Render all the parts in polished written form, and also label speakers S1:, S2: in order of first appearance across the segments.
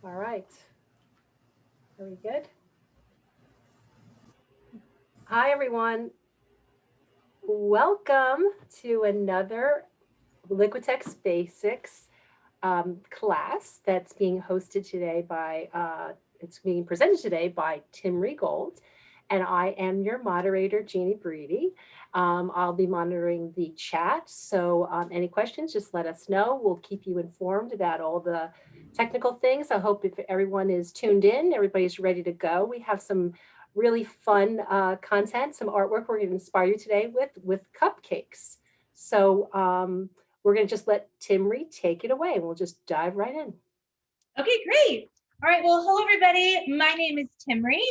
S1: All right. Are we good? Hi, everyone. Welcome to another Liquitex Basics class that's being hosted today by, it's being presented today by Tim Regold. And I am your moderator, Jeannie Breedy. I'll be monitoring the chat. So any questions, just let us know. We'll keep you informed about all the technical things. I hope if everyone is tuned in, everybody's ready to go. We have some really fun content, some artwork we're going to inspire you today with cupcakes. So we're going to just let Tim Reed take it away and we'll just dive right in.
S2: Okay, great. All right, well, hello everybody. My name is Tim Reed,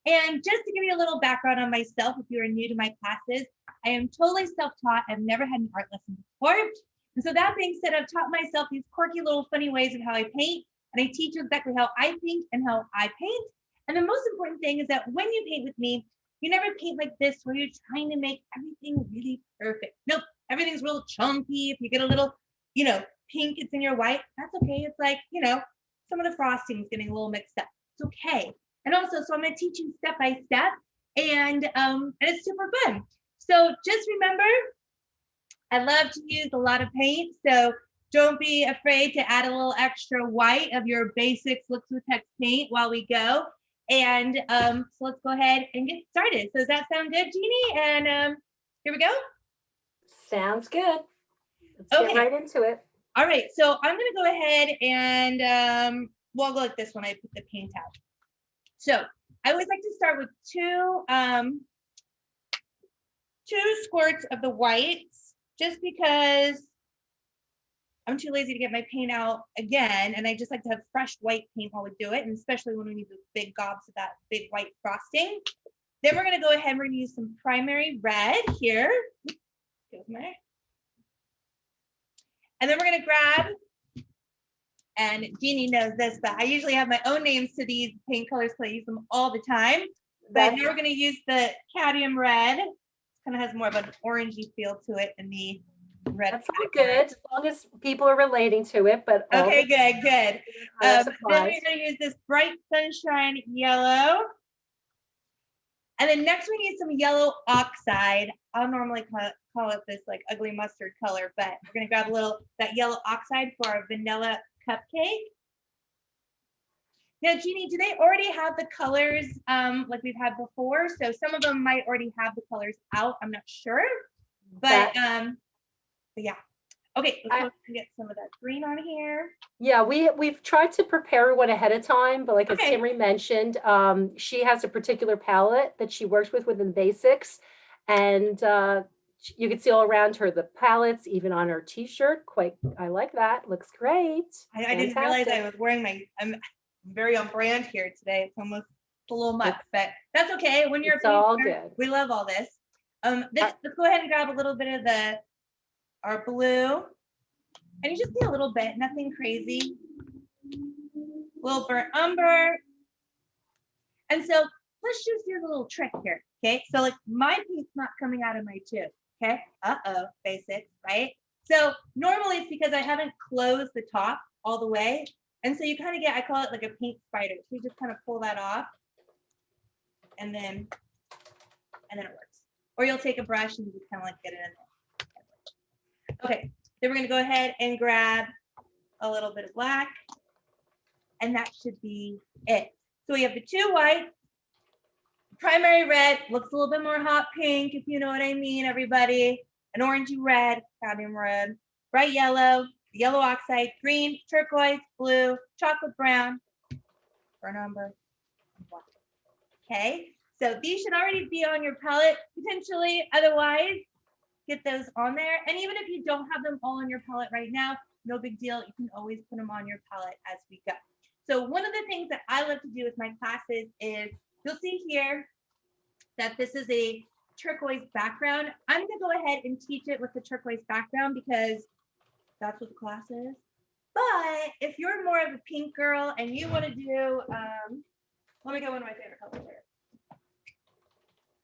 S2: and just to give you a little background on myself, if you are new to my classes, I am totally self-taught. I've never had an art lesson before. And so that being said, I've taught myself these quirky little funny ways of how I paint, and I teach you exactly how I think and how I paint. And the most important thing is that when you paint with me, you never paint like this where you're trying to make everything really perfect. Nope, everything's real chunky. If you get a little, pink, it's in your white, that's okay. It's like, some of the frosting is getting a little mixed up. It's okay. And also, so I'm going to teach you step by step, and it's super fun. So just remember, I love to use a lot of paint, so don't be afraid to add a little extra white of your basics Liquitex paint while we go. And so let's go ahead and get started. So does that sound good, Jeannie? And here we go.
S1: Sounds good. Let's get right into it.
S2: All right, so I'm gonna go ahead and we'll go like this when I put the paint out. So I always like to start with two squirts of the whites, just because I'm too lazy to get my paint out again, and I just like to have fresh white paint while we do it, and especially when we need the big gobs of that big white frosting. Then we're gonna go ahead and we're gonna use some primary red here. Excuse me. And then we're gonna grab, and Jeannie knows this, but I usually have my own names to these paint colors because I use them all the time. But now we're gonna use the cadmium red. It kind of has more of an orangey feel to it than the red.
S1: That's all good, as long as people are relating to it. But
S2: okay, good. Then we're gonna use this bright sunshine yellow. And then next we need some yellow oxide. I'll normally call it this like ugly mustard color, but we're gonna grab a little that yellow oxide for our vanilla cupcake. Now, Jeannie, do they already have the colors like we've had before? So some of them might already have the colors out. I'm not sure, but yeah. Okay, let's get some of that green on here.
S1: Yeah, we've tried to prepare one ahead of time, but like as Timmy mentioned, she has a particular palette that she works with within basics, and you can see all around her the palettes, even on her T-shirt. I like that. Looks great.
S2: I didn't realize I was wearing I'm very on brand here today. It's almost a little much, but that's okay. When you're
S1: all good,
S2: we love all this. Let's go ahead and grab a little bit of our blue. And you just need a little bit, nothing crazy. A little burnt umber. And so let's just use a little trick here, okay? So like my paint's not coming out of my tube, okay? Basics, right? So normally it's because I haven't closed the top all the way. And so you kind of get, I call it like a paint spider. So you just kind of pull that off and then it works. Or you'll take a brush and just kind of like get it in there. Okay. Then we're going to go ahead and grab a little bit of black, and that should be it. So we have the two whites, primary red, looks a little bit more hot pink, if you know what I mean, everybody. An orangey red, cadmium red, bright yellow, yellow oxide, green, turquoise, blue, chocolate brown, burnt umber, and black. Okay, so these should already be on your palette potentially. Otherwise, get those on there. And even if you don't have them all on your palette right now, no big deal. You can always put them on your palette as we go. So one of the things that I love to do with my classes is, you'll see here that this is a turquoise background. I'm gonna go ahead and teach it with the turquoise background because that's what the class is. But if you're more of a pink girl and you wanna do, let me go one of my favorite colors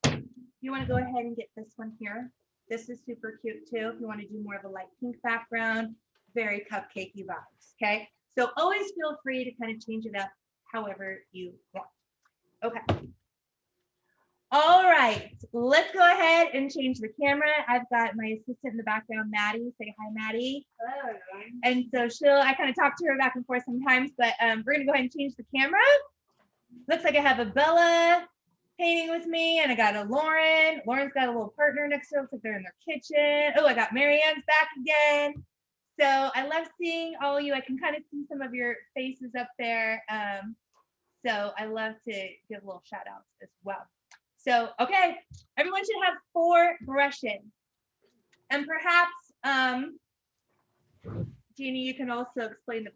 S2: here. You wanna go ahead and get this one here. This is super cute too. If you want to do more of a light pink background, very cupcakey vibes. Okay. So always feel free to kind of change it up however you want. Okay. All right, let's go ahead and change the camera. I've got my assistant in the background, Maddie. Say hi, Maddie. Hello. And so I kind of talk to her back and forth sometimes, but we're gonna go ahead and change the camera. Looks like I have a Bella painting with me, and I got a Lauren. Lauren's got a little partner next to her. Looks like they're in their kitchen. Oh, I got Marianne's back again. So I love seeing all of you. I can kind of see some of your faces up there. So I love to give little shout outs as well. So, okay, everyone should have 4 brushes. And perhaps, Jeannie, you can also explain the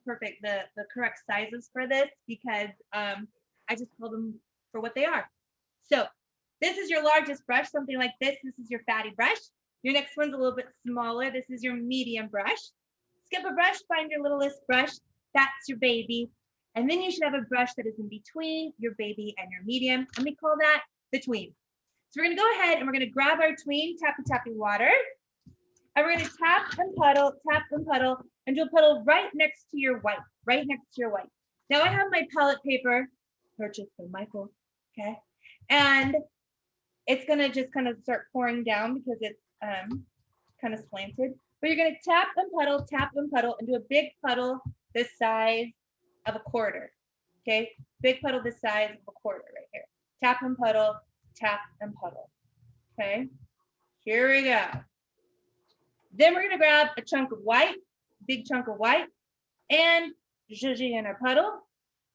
S2: correct sizes for this, because I just call them for what they are. So this is your largest brush, something like this. This is your fatty brush. Your next one's a little bit smaller. This is your medium brush. Skip a brush, find your littlest brush. That's your baby. And then you should have a brush that is in between your baby and your medium. And we call that the tween. So we're gonna go ahead and we're gonna grab our tween, tappy water, and we're gonna tap and puddle, and do a puddle right next to your white, Now I have my palette paper purchased from Michael, okay? And it's gonna just kind of start pouring down because it's kind of slanted. But you're gonna tap and puddle, and do a big puddle this size of a quarter, okay? Big puddle this size of a quarter right here. Tap and puddle, okay? Here we go. Then we're gonna grab a chunk of white, big chunk of white, and zhuzh in our puddle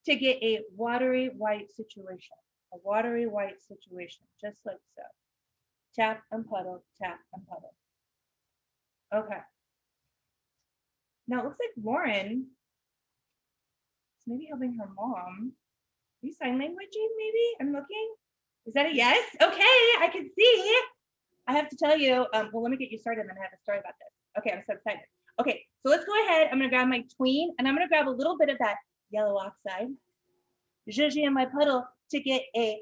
S2: to get a watery white situation, just like so. Tap and puddle, Okay. Now it looks like Lauren is maybe helping her mom. Are you sign languaging maybe? I'm looking. Is that a yes? Okay, I can see. I have to tell you, well, let me get you started and then I have a story about this. Okay, I'm so excited. Okay, so let's go ahead. I'm gonna grab my tween and I'm gonna grab a little bit of that yellow oxide, zhuzh in my puddle to get a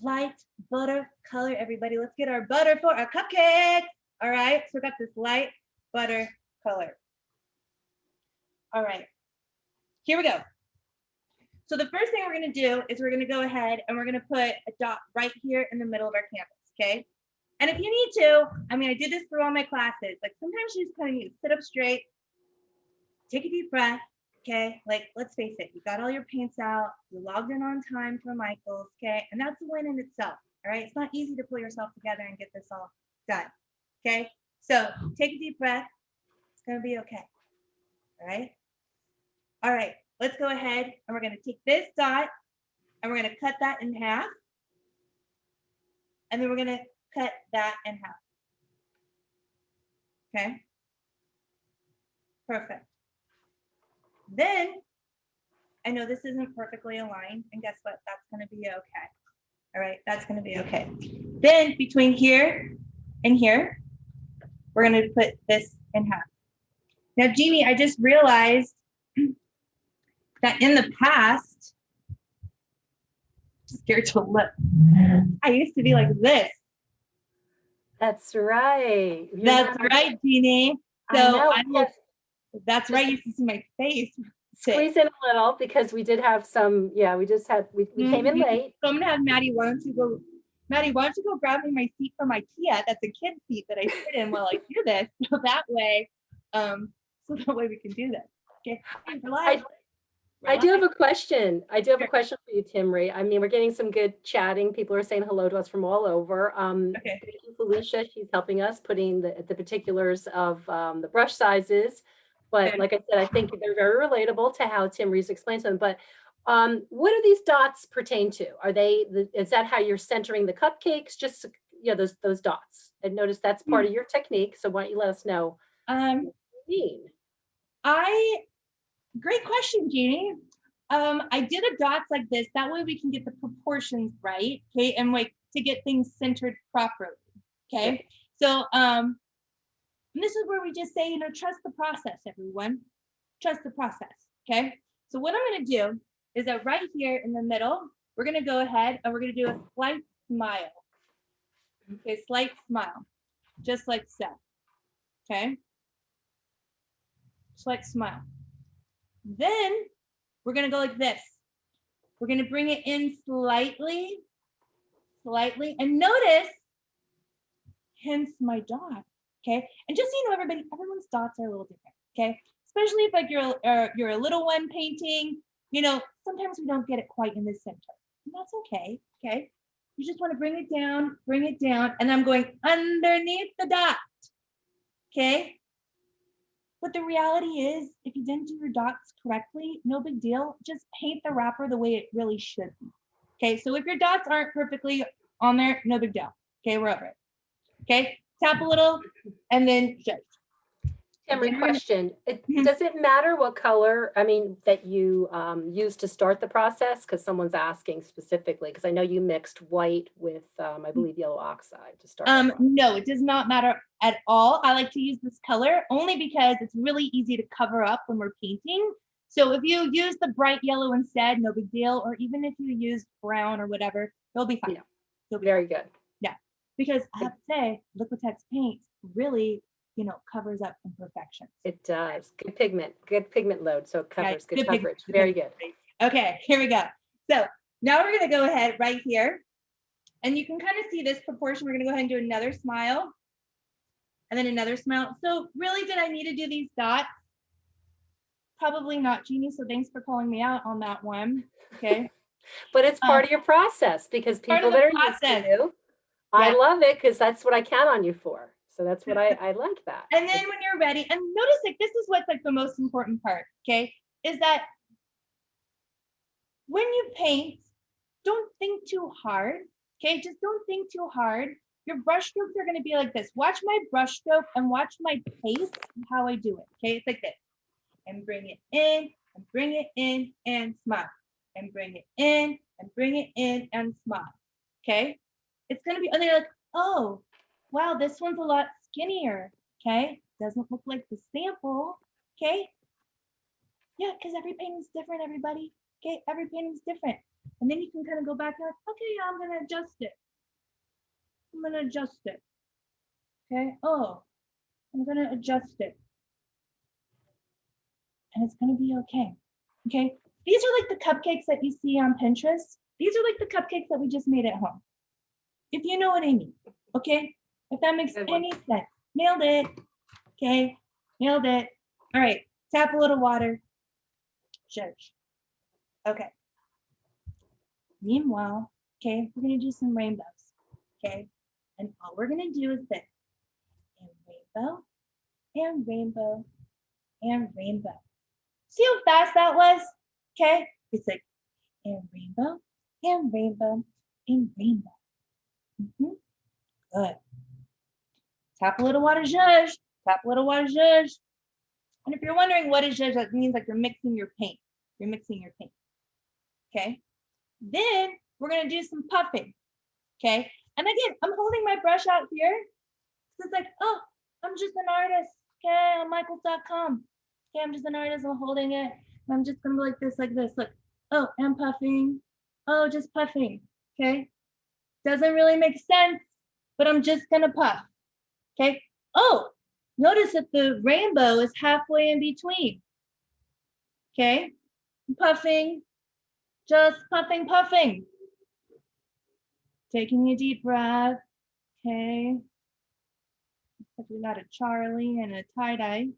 S2: light butter color, everybody. Let's get our butter for our cupcake. All right, so we got this light butter color. All right, here we go. So the first thing we're gonna do is we're gonna go ahead and we're gonna put a dot right here in the middle of our canvas, okay? And if you need to, I mean, I did this through all my classes. Like sometimes you just kind of need to sit up straight, take a deep breath, okay? Like, let's face it, you got all your paints out, you logged in on time for Michael's, okay? And that's a win in itself, all right? It's not easy to pull yourself together and get this all done, okay? So take a deep breath. It's gonna be okay, all right? All right, let's go ahead and we're gonna take this dot and we're gonna cut that in half. And then we're gonna cut that in half. Okay, perfect. Then, I know this isn't perfectly aligned, and guess what? That's gonna be okay. All right, that's gonna be okay. Then between here and here, we're gonna put this in half. Now, Jeannie, I just realized that in the past, scared to look, I used to be like this.
S1: That's right.
S2: That's right, Jeannie. So that's right. You can see my face.
S1: Squeeze in a little because we did have some. Yeah, we came in late.
S2: So I'm gonna have Maddie. Why don't you go grab me my seat from IKEA? That's a kid seat that I sit in while I do this. So that way we can do this. Okay.
S1: I do have a question. I do have a question for you, Timry. I mean, we're getting some good chatting. People are saying hello to us from all over.
S2: Okay.
S1: Thank you, Felicia. She's helping us putting the particulars of the brush sizes. But
S2: Okay.
S1: like I said, I think they're very relatable to how Timry's explained them. But what do these dots pertain to? Are they? Is that how you're centering the cupcakes? Just those dots. I noticed that's part of your technique. So why don't you let us know? What you mean?
S2: Great question, Jeannie. I did a dots like this. That way we can get the proportions right, okay, and like to get things centered properly, okay? So this is where we just say, trust the process, everyone. Trust the process, okay? So what I'm gonna do is that right here in the middle, we're gonna go ahead and we're gonna do a slight smile. Okay, slight smile, just like so, okay? Slight smile. Then we're gonna go like this. We're gonna bring it in slightly, and notice, hence my dot, okay? And just so you know, everybody, everyone's dots are a little different, okay? Especially if like you're a little one painting, you know, sometimes we don't get it quite in the center. And that's okay, okay? You just wanna bring it down, and I'm going underneath the dot, okay? But the reality is, if you didn't do your dots correctly, no big deal. Just paint the wrapper the way it really should be. Okay, so if your dots aren't perfectly on there, no big deal. Okay, we're over it. Okay, tap a little and then judge.
S1: Emery, question. Does it matter what color, I mean, that you use to start the process? Because someone's asking specifically, because I know you mixed white with, I believe, yellow oxide to start.
S2: No, it does not matter at all. I like to use this color only because it's really easy to cover up when we're painting. So if you use the bright yellow instead, no big deal. Or even if you use brown or whatever, it'll be fine.
S1: Yeah. Very good.
S2: Yeah, because I have to say, Liquitex paint really, you know, covers up imperfections.
S1: It does. Good pigment load. So it covers good coverage. Very good.
S2: Okay, here we go. So now we're going to go ahead right here. And you can kind of see this proportion. We're going to go ahead and do another smile. And then another smile. So really, did I need to do these dots? Probably not, Jeannie. So thanks for calling me out on that one. Okay.
S1: But it's part of your process, because people that are used to you, I love it because that's what I count on you for. So that's what I like that.
S2: And then when you're ready, and notice like this is what's like the most important part, okay, is that when you paint, don't think too hard, okay? Just don't think too hard. Your brush strokes are gonna be like this. Watch my brush stroke and watch my pace of how I do it, okay? It's like this. And bring it in, and bring it in, and smile. And bring it in, and bring it in, and smile, okay? It's gonna be, and they're like, oh, wow, this one's a lot skinnier, okay? Doesn't look like the sample, okay? Yeah, because every painting's different, everybody, okay? Every painting's different. And then you can kind of go back and like, okay, yeah, I'm gonna adjust it. I'm gonna adjust it, okay? Oh, I'm gonna adjust it. And it's gonna be okay, okay? These are like the cupcakes that you see on Pinterest. These are like the cupcakes that we just made at home. If you know what I mean, okay? If that makes any sense. Nailed it, okay? Nailed it. All right, tap a little water. Judge. Okay. Meanwhile, okay, we're gonna do some rainbows, okay? And all we're gonna do is this. And rainbow, and rainbow, and rainbow. See how fast that was? Okay? It's like, and rainbow, and rainbow, and rainbow. Good. Tap a little water, zhuzh. Tap a little water, zhuzh. And if you're wondering what is zhuzh, that means like you're mixing your paint. You're mixing your paint. Okay? Then we're gonna do some puffing. Okay? And again, I'm holding my brush out here. So it's like, oh, I'm just an artist. Okay, on michaels.com. Okay, I'm just an artist. I'm holding it. And I'm just gonna go like this, like this. Look. Oh, I'm puffing. Oh, just puffing. Okay? Doesn't really make sense, but I'm just gonna puff. Okay. Oh, notice that the rainbow is halfway in between. Okay. Puffing, just puffing, puffing. Taking a deep breath. Okay. We got a Charlie and a tie-dye.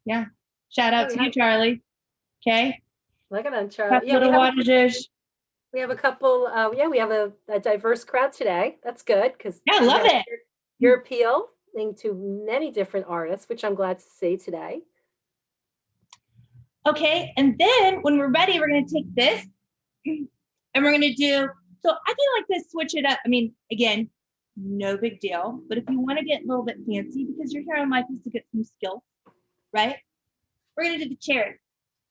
S2: Yeah. Shout out to you, Charlie. Okay.
S1: Look at them, Charlie. Yeah, we have a couple, we have a diverse crowd today. That's good, because
S2: I love it.
S1: Your appealing to many different artists, which I'm glad to see today.
S2: Okay, and then when we're ready, we're going to take this and we're going to do, so I can like to switch it up. I mean, again, no big deal, but if you want to get a little bit fancy because you're here on Michaels to get some skill, right? We're going to do the cherry.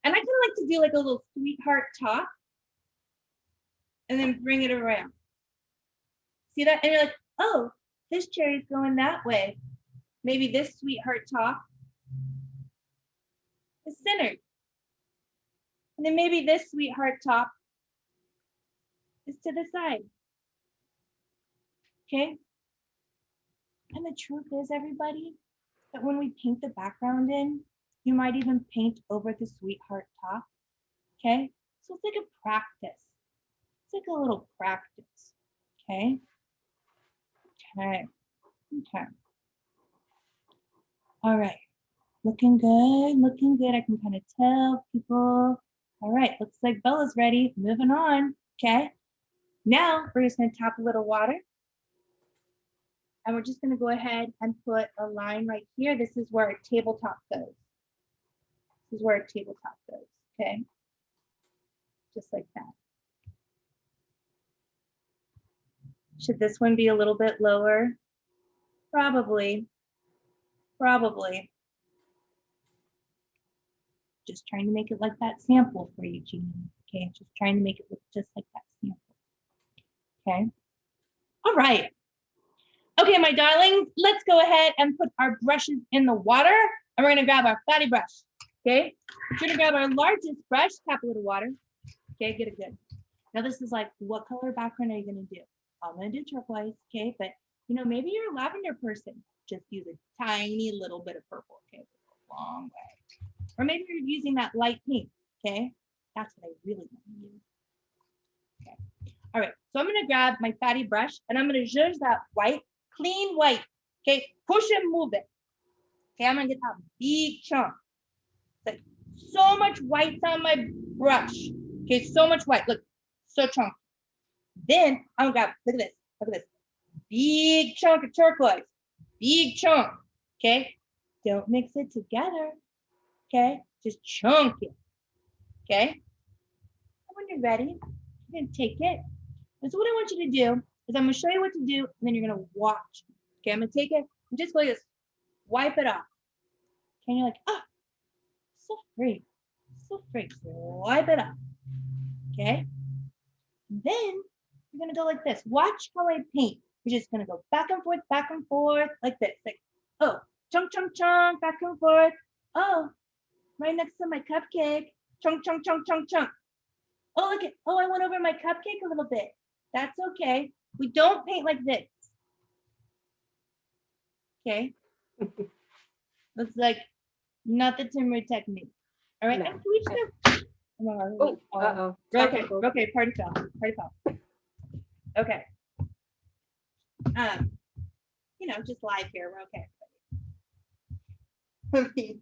S2: And I kind of like to do like a little sweetheart top and then bring it around. See that? And you're like, oh, this cherry's going that way. Maybe this sweetheart top is centered. And then maybe this sweetheart top is to the side. Okay? And the truth is, everybody, that when we paint the background in, You might even paint over the sweetheart top. Okay, so it's like a practice. It's like a little practice. Okay. Okay. Okay. All right. Looking good. Looking good. I can kind of tell people. All right. Looks like Bella's ready. Moving on. Okay. Now we're just going to tap a little water. And we're just going to go ahead and put a line right here. This is where our tabletop goes. This is where our tabletop goes. Okay. Just like that. Should this one be a little bit lower? Probably. Probably. Just trying to make it like that sample for you, Gina. Okay, just trying to make it look just like that sample. Okay. All right. Okay, my darlings, let's go ahead and put our brushes in the water. And we're gonna grab our fatty brush. Okay. We're gonna grab our largest brush, tap a little water. Okay, get it good. Now this is like, what color background are you gonna do? I'm gonna do turquoise, okay? But you know, maybe you're a lavender person. Just use a tiny little bit of purple, okay? A long way. Or maybe you're using that light pink, okay? That's what I really want to use. Okay. All right, so I'm gonna grab my fatty brush and I'm gonna zhuzh that white, clean white, okay? Push and move it. Okay, I'm gonna get that big chunk. Like so much white on my brush. Okay, so much white, look, so chunky. Then I'm gonna grab, look at this. Big chunk of turquoise, big chunk, okay? Don't mix it together, okay? Just chunk it, okay? And when you're ready, you're gonna take it. And so what I want you to do is I'm gonna show you what to do, and then you're gonna watch. Okay, I'm gonna take it and just go like this, wipe it off. Okay, and you're like, oh, so free, so free. Wipe it off, okay? And then you're gonna go like this. Watch how I paint. You're just gonna go back and forth, like this. Like, oh, chunk, chunk, chunk, back and forth. Oh, right next to my cupcake. Chunk, chunk, chunk, chunk, chunk. Oh, look at, oh, I went over my cupcake a little bit. That's okay. We don't paint like this. Okay. Looks like not the timber technique. All right.
S1: No.
S2: And we just
S1: Oh, uh-oh.
S2: Okay, party foul. Okay. You know, just live here. We're okay.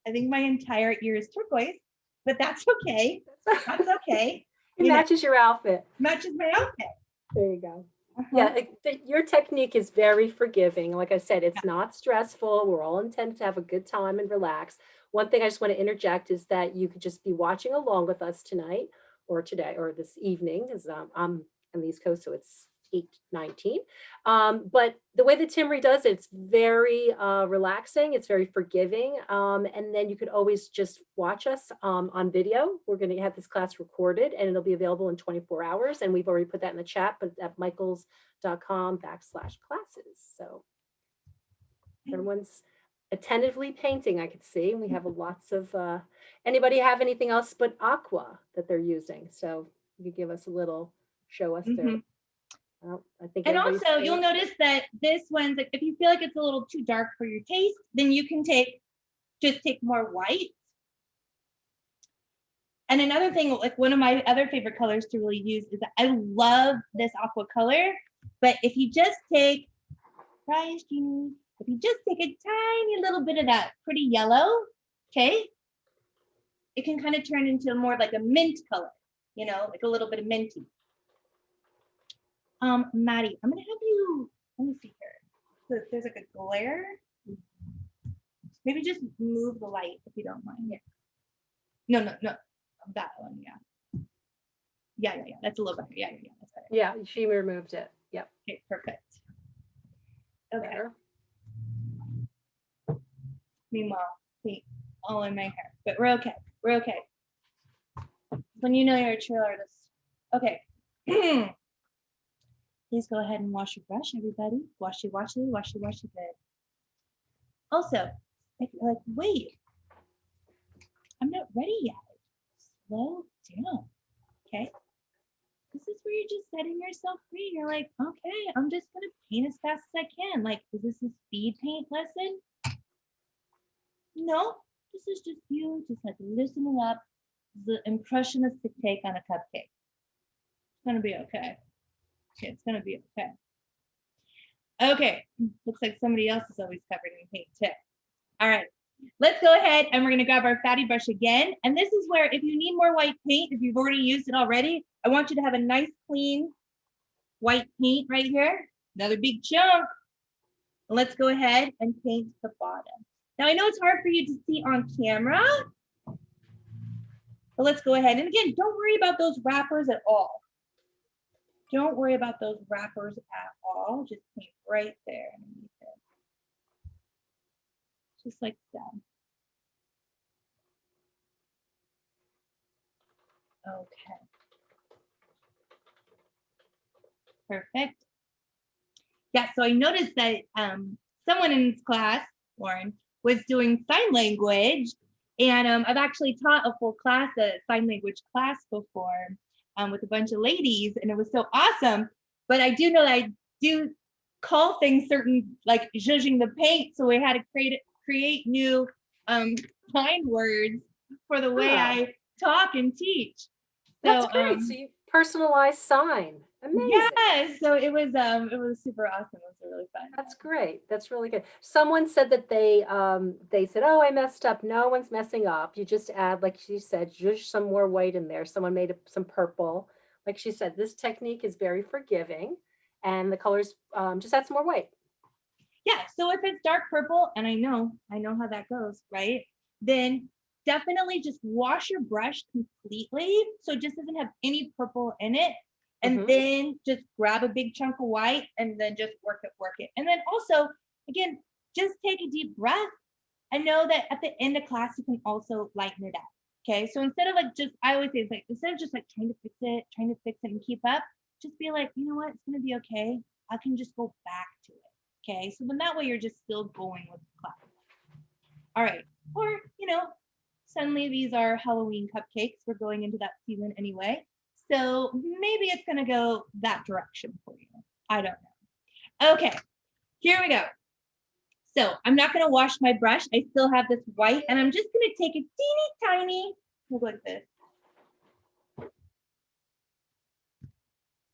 S2: I think my entire ear is turquoise, but that's okay. That's okay.
S1: It matches your outfit.
S2: Matches my outfit.
S1: There you go. Yeah, your technique is very forgiving. Like I said, it's not stressful. We're all intended to have a good time and relax. One thing I just want to interject is that you could just be watching along with us tonight or today or this evening, because I'm on the East Coast, so it's 8:19. But the way that Timry does it, it's very relaxing. It's very forgiving. And then you could always just watch us on video. We're going to have this class recorded and it'll be available in 24 hours. And we've already put that in the chat, but at michaels.com/classes. So everyone's attentively painting, I could see. We have lots of, anybody have anything else but Aqua that they're using? So you could give us a little, show us their. Well, I think
S2: and also you'll notice that this one's like, if you feel like it's a little too dark for your taste, then you can just take more white. And another thing, like one of my other favorite colors to really use is that I love this aqua color, but if you just take, if you just take a tiny little bit of that pretty yellow, okay, it can kind of turn into more like a mint color, you know, like a little bit of minty. Maddie, I'm gonna have you, let me see here. So there's like a glare. Maybe just move the light if you don't mind. Yeah. No. That one, yeah. Yeah. That's a little better. Yeah. That's better.
S1: Yeah, she removed it. Yep.
S2: Okay, perfect. Okay.
S1: Better.
S2: Meanwhile, paint all in my hair, but we're okay. When you know you're a trail artist. Okay. Please go ahead and wash your brush, everybody. Wash it good. Also, if you're like, wait, I'm not ready yet. Slow down, okay? This is where you're just setting yourself free. You're like, okay, I'm just gonna paint as fast as I can. Like, is this a speed paint lesson? No, This is just you, just like loosening up the impressionistic take on a cupcake. It's gonna be okay. Okay, it's gonna be okay. Okay, looks like somebody else is always covered in paint too. All right, let's go ahead and we're gonna grab our fatty brush again. And this is where if you need more white paint, if you've already used it already, I want you to have a nice clean white paint right here. Another big chunk. Let's go ahead and paint the bottom. Now I know it's hard for you to see on camera, but let's go ahead. And again, don't worry about those wrappers at all. Don't worry about those wrappers at all. Just paint right there underneath it. Just like so. Okay. Perfect. Yeah, so I noticed that someone in this class, Lauren, was doing sign language. And I've actually taught a full class, a sign language class before with a bunch of ladies, and it was so awesome. But I do know that I do call things certain, like zhuzhing the paint. So we had to create new sign words for the way I talk and teach.
S1: That's great. So you personalized sign. Amazing.
S2: Yes. So it was super awesome. It was really fun.
S1: That's great. That's really good. Someone said that they said, "Oh, I messed up." No one's messing up. You just add, like she said, just some more white in there. Someone made some purple. Like she said, this technique is very forgiving, and the colors just add some more white.
S2: Yeah. So if it's dark purple, and I know how that goes, right? Then definitely just wash your brush completely so it just doesn't have any purple in it. And then just grab a big chunk of white and then just work it. And then also, again, just take a deep breath and know that at the end of class, you can also lighten it up. Okay. So instead of like I always say, it's like, instead of just like trying to fix it and keep up, just be like, you know what, it's going to be okay. I can just go back to it. Okay. So then that way you're just still going with the class. All right. Or, suddenly these are Halloween cupcakes. We're going into that season anyway. So maybe it's going to go that direction for you. I don't know. Okay, here we go. So I'm not going to wash my brush. I still have this white, and I'm just going to take a teeny tiny, look like this.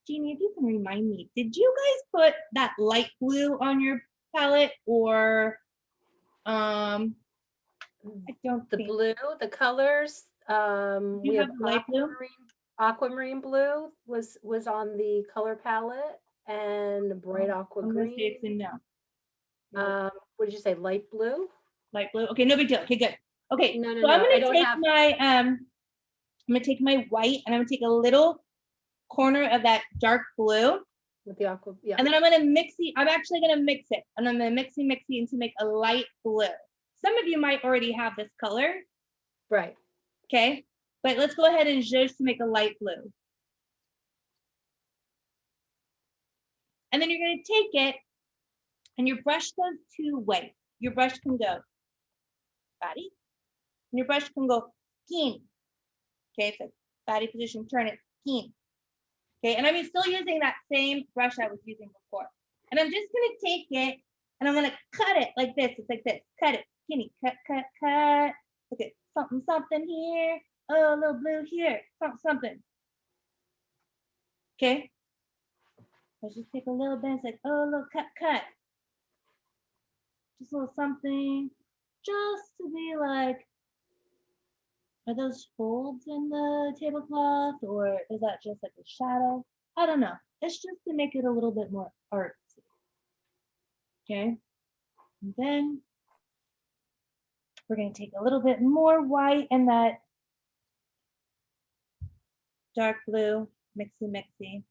S2: Jeannie, if you can remind me, did you guys put that light blue on your palette, or I don't
S1: the
S2: think.
S1: Blue, the colors. We have
S2: light blue.
S1: Aquamarine blue was on the color palette, and bright aqua green.
S2: See it's in now.
S1: What did you say? Light blue?
S2: Light blue. Okay, no big deal. Okay, good. Okay,
S1: No,
S2: so I'm
S1: I
S2: gonna
S1: don't
S2: take
S1: have.
S2: I'm gonna take my white and I'm gonna take a little corner of that dark blue.
S1: With the aqua, yeah.
S2: And then I'm gonna mix it. I'm actually gonna mix it, and I'm gonna mix it to make a light blue. Some of you might already have this color.
S1: Right.
S2: Okay, but let's go ahead and zhuzh to make a light blue. And then you're gonna take it, and your brush goes 2 ways. Your brush can go body, and your brush can go skin. Okay, so body position, turn it skin. Okay, and I'm still using that same brush I was using before. And I'm just gonna take it and I'm gonna cut it like this. It's like this. Cut it, skinny, cut. Look at something here. Oh, a little blue here. Something. Okay. Let's just take a little bit. It's like, oh, a little cut. Just a little something. Just to be like, are those folds in the tablecloth, or is that just like a shadow? I don't know. It's just to make it a little bit more artsy. Okay. And then we're going to take a little bit more white and that dark blue, mixy.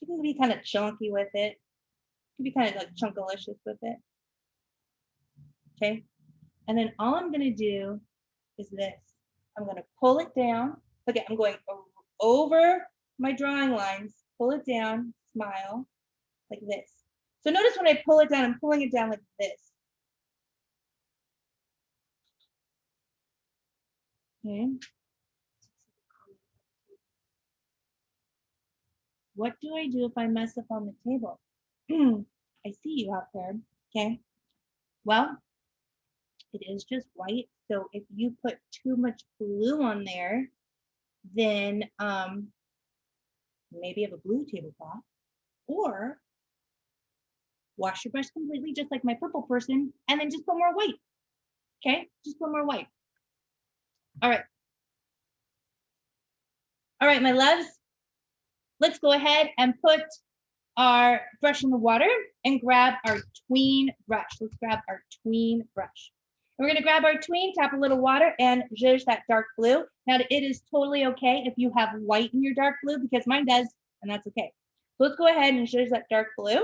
S2: You can be kind of chunky with it. You can be kind of like chunkalicious with it. Okay. And then all I'm going to do is this. I'm going to pull it down. Okay, I'm going over my drawing lines, pull it down, smile, like this. So notice when I pull it down, I'm pulling it down like this. Okay. What do I do if I mess up on the table? I see you out there. Okay. Well, it is just white. So if you put too much blue on there, then maybe have a blue tablecloth, or wash your brush completely, just like my purple person, and then just put more white. Okay, just put more white. All right. All right, my loves, let's go ahead and put our brush in the water and grab our tween brush. Let's grab our tween brush. And we're gonna grab our tween, tap a little water, and zhuzh that dark blue. Now, it is totally okay if you have white in your dark blue, because mine does, and that's okay. So let's go ahead and zhuzh that dark blue,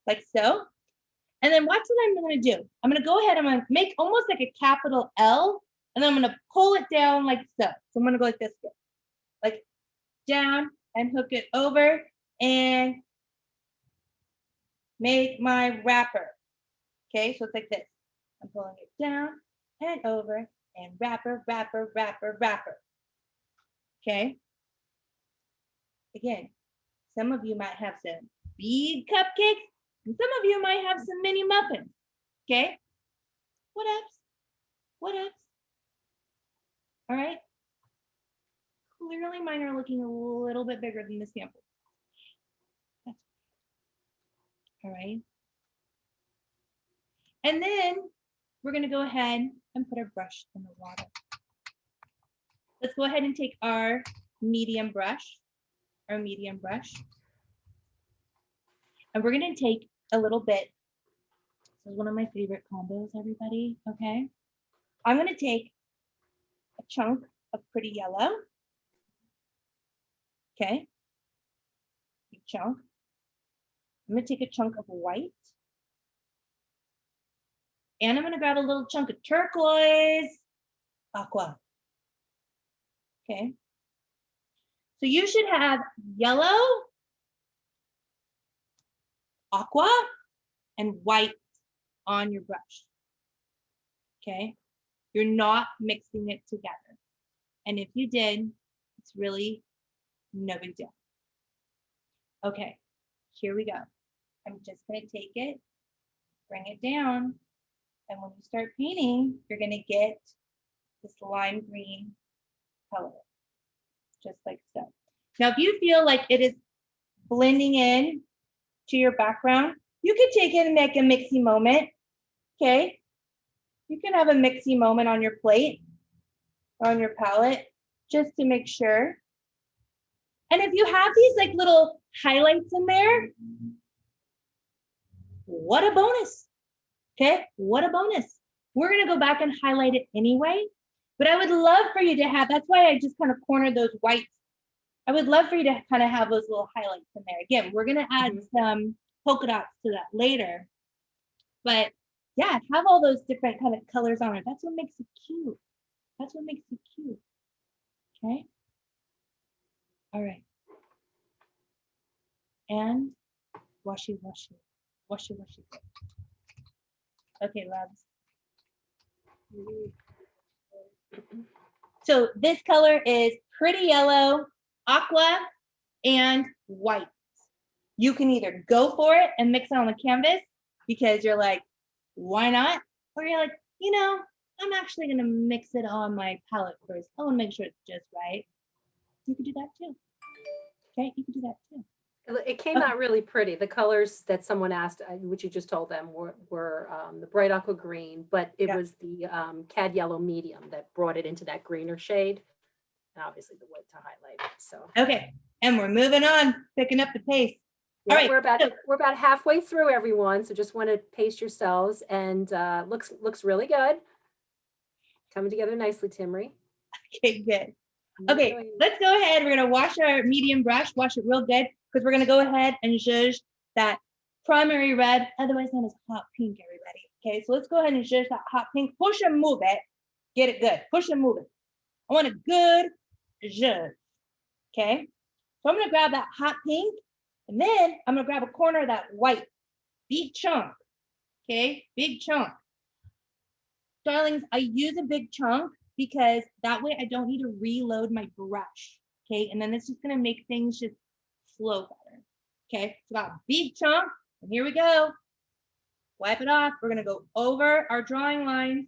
S2: like so. And then watch what I'm gonna do. I'm gonna go ahead, I'm gonna make almost like a capital L, and then I'm gonna pull it down like so. So I'm gonna go like this, like down and hook it over and make my wrapper. Okay, so it's like this. I'm pulling it down and over and wrapper, wrapper, wrapper, wrapper. Okay. Again, some of you might have some big cupcakes, and some of you might have some mini muffins. Okay. What else? What else? All right. Clearly mine are looking a little bit bigger than the sample. All right. And then we're going to go ahead and put our brush in the water. Let's go ahead and take our medium brush, and we're going to take a little bit. This is one of my favorite combos, everybody. Okay. I'm going to take a chunk of pretty yellow. Okay. Big chunk. I'm going to take a chunk of white. And I'm going to grab a little chunk of turquoise, aqua. Okay. So you should have yellow, aqua, and white on your brush. Okay. You're not mixing it together. And if you did, it's really no big deal. Okay. Here we go. I'm just going to take it, bring it down. And when you start painting, you're going to get this lime green color, just like so. Now, if you feel like it is blending in to your background, you could take it and make a mixy moment, okay? You can have a mixy moment on your plate or on your palette, just to make sure. And if you have these like little highlights in there, what a bonus. Okay, what a bonus. We're gonna go back and highlight it anyway, but I would love for you to have, that's why I just kind of cornered those whites. I would love for you to kind of have those little highlights in there. Again, we're gonna add some polka dots to that later, but yeah, have all those different kind of colors on it. That's what makes it cute. That's what makes it cute, okay? All right. And washy, washy, washy, washy. Okay, loves. So this color is pretty yellow, aqua, and white. You can either go for it and mix it on the canvas because you're like, why not? Or you're like, you know, I'm actually gonna mix it on my palette first. I wanna make sure it's just right. You can do that too. Okay, you can do that too.
S1: It came out really pretty. The colors that someone asked, which you just told them, were the bright aqua green, but it was the cad yellow medium that brought it into that greener shade, and obviously the white to highlight it. So
S2: okay, and we're moving on, picking up the pace.
S1: Yeah, all right, we're about halfway through, everyone. So just want to pace yourselves, and looks really good. Coming together nicely, Timry.
S2: Okay, good. Okay, let's go ahead. We're gonna wash our medium brush, wash it real good, because we're gonna go ahead and zhuzh that primary red, otherwise known as hot pink, everybody. Okay, so let's go ahead and zhuzh that hot pink. Push and move it. Get it good. Push and move it. I want a good zhuzh. Okay, so I'm gonna grab that hot pink, and then I'm gonna grab a corner of that white, big chunk. Okay, big chunk. Darlings, I use a big chunk because that way I don't need to reload my brush, okay? And then it's just gonna make things just flow better, okay? So got a big chunk, and here we go. wipe it off. We're gonna go over our drawing line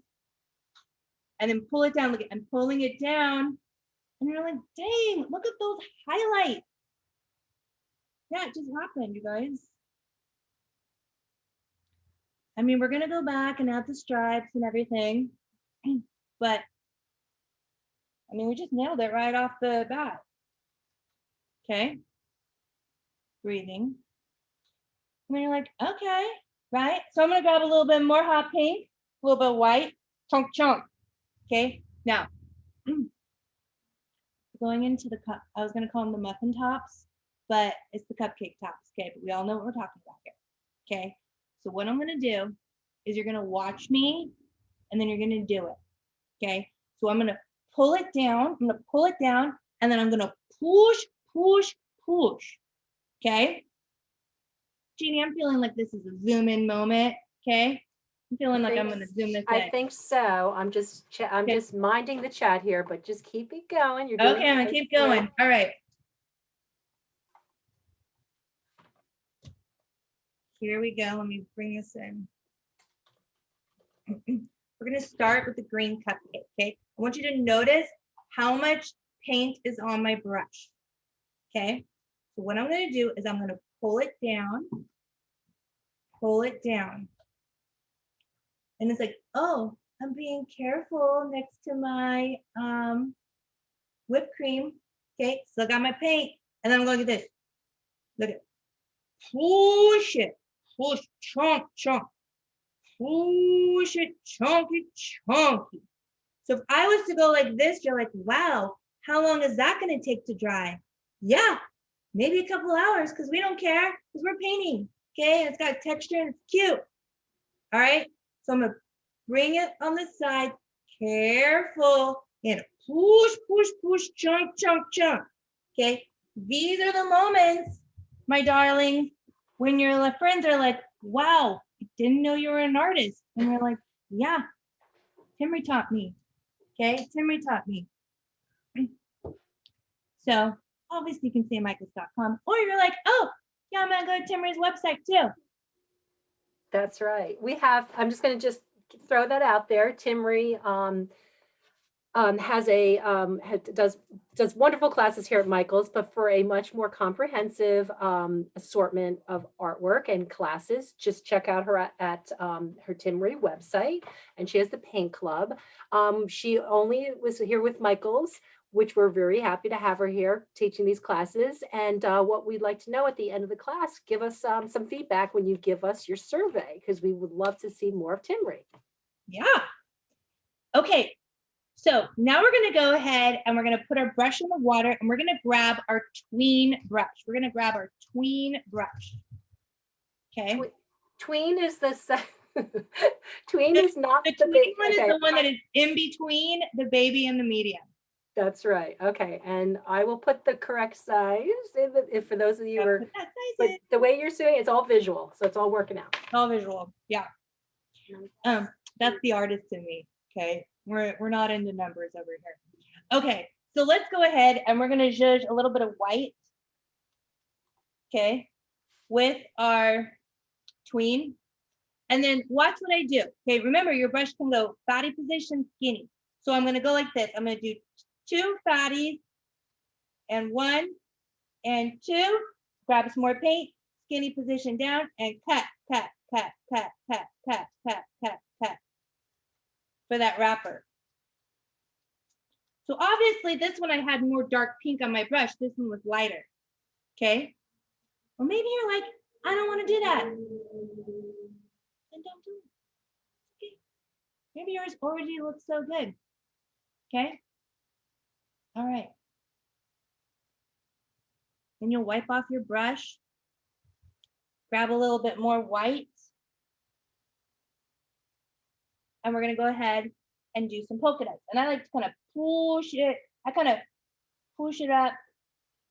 S2: and then pull it down. Look, I'm pulling it down. And you're like, dang, look at those highlights. Yeah, it just happened, you guys. I mean, we're gonna go back and add the stripes and everything, but I mean, we just nailed it right off the bat. Okay, breathing. And then you're like, okay, right? So I'm gonna grab a little bit more hot pink, a little bit of white, chunk, chunk. Okay, now, going into the cup, I was gonna call them the muffin tops, but it's the cupcake tops, okay? But we all know what we're talking about here, okay? So what I'm gonna do is you're gonna watch me and then you're gonna do it, okay? So I'm gonna pull it down, and then I'm gonna push, push, push, okay? Jeannie, I'm feeling like this is a zoom in moment, okay? I'm feeling like I'm gonna zoom this in.
S1: I think so. I'm just minding the chat here, but just keep it going. You're doing
S2: okay, I'm gonna keep going. All right. Here we go. Let me bring this in. We're gonna start with the green cupcake, okay? I want you to notice how much paint is on my brush, okay? So what I'm gonna do is I'm gonna pull it down. And it's like, oh, I'm being careful next to my whipped cream, okay? So I got my paint, and then I'm gonna get this. Look at it. Push it, push, chunk, chunk. Push it, chunky, chunky. So if I was to go like this, you're like, wow, how long is that gonna take to dry? Yeah, maybe a couple hours, because we don't care, because we're painting, okay? It's got texture and it's cute. All right, so I'm gonna bring it on the side, careful, and push, push, push, chunk, chunk, chunk, okay? These are the moments, my darling, when your friends are like, wow, I didn't know you were an artist. And you're like, yeah, Timmy taught me, okay? Timmy taught me. So obviously you can say michaels.com, or you're like, oh, yeah, I'm gonna go to Timmery's website too.
S1: That's right. I'm just going to throw that out there. Timmery does wonderful classes here at Michaels, but for a much more comprehensive assortment of artwork and classes, just check out her at her Timmery website, and she has the paint club. She only was here with Michaels, which we're very happy to have her here teaching these classes. And what we'd like to know at the end of the class, give us some feedback when you give us your survey, because we would love to see more of Timmery.
S2: Yeah. Okay. So now we're going to go ahead and we're going to put our brush in the water, and we're going to grab our tween brush. We're going to grab our tween brush. Okay.
S1: Tween is the tween is not
S2: the tween one is the one that is in between the baby and the medium.
S1: That's right. Okay, and I will put the correct size if for those of you who are. But the way you're doing it's all visual, so it's all working out.
S2: All visual, yeah. That's the artist in me. Okay, we're not into numbers over here. Okay, so let's go ahead and we're gonna zhuzh a little bit of white. Okay, with our tween, and then watch what I do. Okay, remember your brush can go fatty position, skinny. So I'm gonna go like this. I'm gonna do 2 fatties and 1 and 2. Grab some more paint, skinny position down, and cut, cut, cut, cut, cut, cut, cut, cut, cut for that wrapper. So obviously this one I had more dark pink on my brush. This one was lighter. Okay. Or maybe you're like, I don't want to do that. Then don't do it. Okay. Maybe yours already looks so good. Okay. All right. Then you'll wipe off your brush. Grab a little bit more white. And we're going to go ahead and do some polka dots. And I like to kind of push it. I kind of push it up,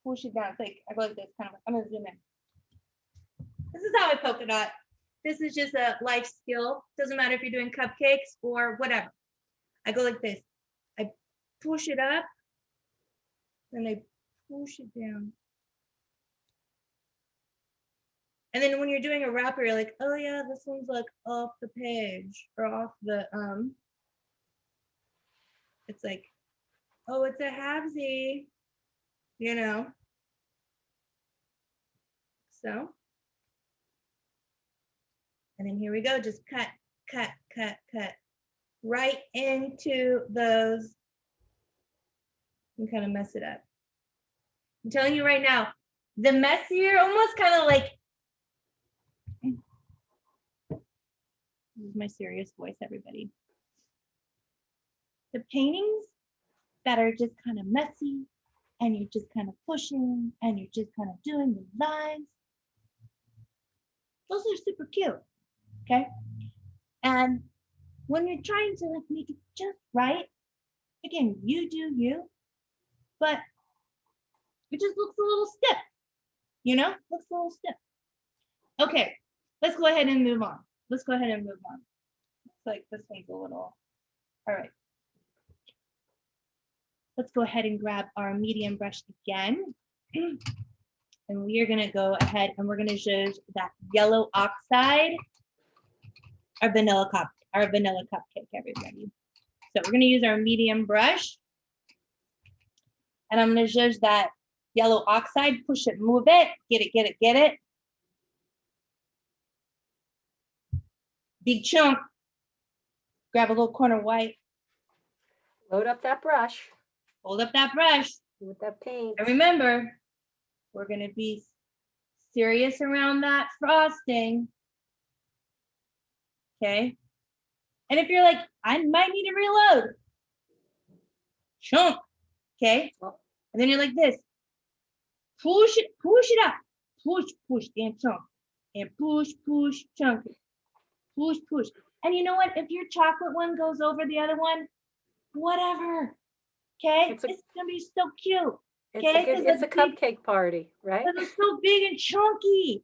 S2: push it down. It's like I go like this, kind of. I'm going to zoom in. This is how I polka dot. This is just a life skill. Doesn't matter if you're doing cupcakes or whatever. I go like this. I push it up, and I push it down. And then when you're doing a wrapper, you're like, oh yeah, this one's like off the page or off the, it's like, oh, it's a halvesy, you know? So, and then here we go, just cut, cut, cut, cut, right into those and kind of mess it up. I'm telling you right now, the messier, almost kind of like, this is my serious voice, everybody. The paintings that are just kind of messy and you're just kind of pushing and you're just kind of doing the lines, those are super cute, okay? And when you're trying to like make it just right, again, you do you, but it just looks a little stiff, you know, looks a little stiff. Okay, let's go ahead and move on. Let's go ahead and move on. Looks like this one's a little, all right. Let's go ahead and grab our medium brush again. And we are gonna go ahead and we're gonna judge that yellow oxide, our vanilla cupcake, everybody. So we're gonna use our medium brush. And I'm gonna judge that yellow oxide, push it, move it, get it, get it, get it. Big chunk. Grab a little corner white.
S1: Load up that brush
S2: Hold up that brush.
S1: with that paint.
S2: And remember, we're gonna be serious around that frosting. Okay. And if you're like, I might need to reload. Chunk. Okay. And then you're like this. Push it up. Push, and chunk. And push, chunk. Push. And you know what? If your chocolate one goes over the other one, whatever. Okay. It's gonna be so cute. Okay.
S1: It's a cupcake party, right?
S2: It's so big and chunky.